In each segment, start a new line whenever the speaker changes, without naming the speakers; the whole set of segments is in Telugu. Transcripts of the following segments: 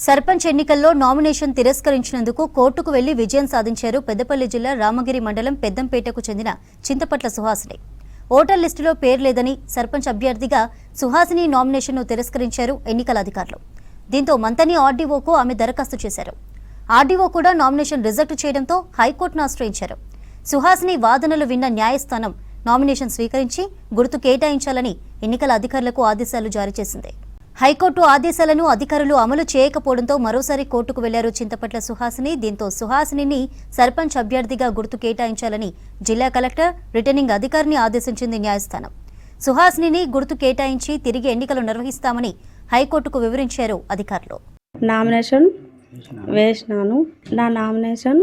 సర్పంచ్ ఎన్నికల్లో నామినేషన్ తిరస్కరించినందుకు కోర్టుకు వెళ్లి విజయం సాధించారు పెద్దపల్లి జిల్లా రామగిరి మండలం పెద్దంపేటకు చెందిన చింతపట్ల సుహాసిని. ఓటర్ లిస్టులో పేరు లేదని సర్పంచ్ అభ్యర్థిగా సుహాసిని నామినేషన్ను తిరస్కరించారు ఎన్నికల అధికారులు. దీంతో మంతని ఆర్డీఓకు ఆమె దరఖాస్తు చేశారు. ఆర్డీఓ కూడా నామినేషన్ రిజెక్ట్ చేయడంతో హైకోర్టును ఆశ్రయించారు. సుహాసిని వాదనలు విన్న న్యాయస్థానం నామినేషన్ స్వీకరించి గుర్తు కేటాయించాలని ఎన్నికల అధికారులకు ఆదేశాలు జారీ చేసింది. హైకోర్టు ఆదేశాలను అధికారులు అమలు చేయకపోవడంతో మరోసారి కోర్టుకు వెళ్లారు చింతపట్ల సుహాసిని. దీంతో సుహాసిని సర్పంచ్ అభ్యర్థిగా గుర్తు కేటాయించాలని జిల్లా కలెక్టర్ రిటర్నింగ్ అధికారిని ఆదేశించింది న్యాయస్థానం. సుహాసిని గుర్తు కేటాయించి తిరిగి ఎన్నికలు నిర్వహిస్తామని హైకోర్టుకు వివరించారు అధికారులు.
నామినేషన్ వేసినాను, నా నామినేషన్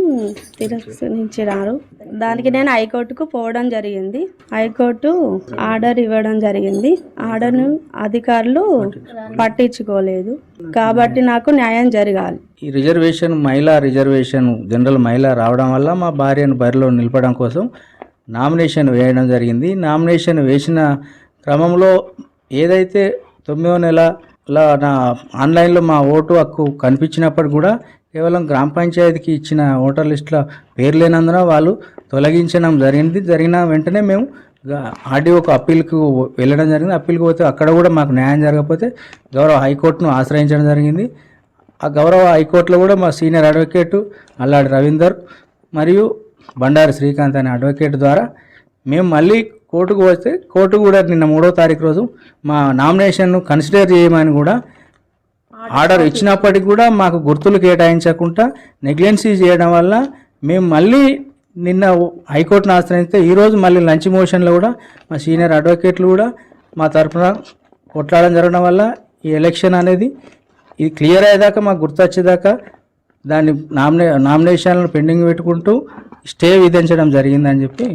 తిరస్కరించినారు. దానికి నేను హైకోర్టుకు పోవడం జరిగింది. హైకోర్టు ఆర్డర్ ఇవ్వడం జరిగింది. ఆర్డర్ను అధికారులు పట్టించుకోలేదు కాబట్టి నాకు న్యాయం జరగాలి.
ఈ మహిళా రిజర్వేషన్ జనరల్ మహిళ రావడం వల్ల మా భార్యను బరిలో నిలపడం కోసం నామినేషన్ వేయడం జరిగింది. నామినేషన్ వేసిన క్రమంలో ఏదైతే 9వ నెలలో నా ఆన్లైన్లో మా ఓటు హక్కు కనిపించినప్పుడు కూడా కేవలం గ్రామ పంచాయతీకి ఇచ్చిన ఓటర్ లిస్టులో పేరు లేనందున వాళ్ళు తొలగించడం జరిగింది. జరిగిన వెంటనే మేము ఆర్డీఓకు అప్పీల్కు వెళ్ళడం జరిగింది. అప్పీల్కి పోతే అక్కడ కూడా మాకు న్యాయం జరగకపోతే గౌరవ హైకోర్టును ఆశ్రయించడం జరిగింది. ఆ గౌరవ హైకోర్టులో కూడా మా సీనియర్ అడ్వకేటు అల్లాడి రవీందర్ మరియు బండారి శ్రీకాంత్ అనే అడ్వకేట్ ద్వారా మేము మళ్ళీ కోర్టుకు వస్తే కోర్టు కూడా నిన్న 3వ తారీఖు రోజు మా నామినేషన్ను కన్సిడర్ చేయమని కూడా ఆర్డర్ ఇచ్చినప్పటికీ కూడా మాకు గుర్తులు కేటాయించకుండా నెగ్లెన్సీ చేయడం వల్ల మేము మళ్ళీ నిన్న హైకోర్టును ఆశ్రయిస్తే ఈరోజు మళ్ళీ లంచ్ మోషన్లో కూడా మా సీనియర్ అడ్వకేట్లు కూడా మా తరఫున కొట్లాడడం జరగడం వల్ల ఈ ఎలక్షన్ అనేది ఇది క్లియర్ అయ్యేదాకా మాకు గుర్తు వచ్చేదాకా దాన్ని నామినేషన్లను పెండింగ్ పెట్టుకుంటూ స్టే విధించడం జరిగిందని చెప్పి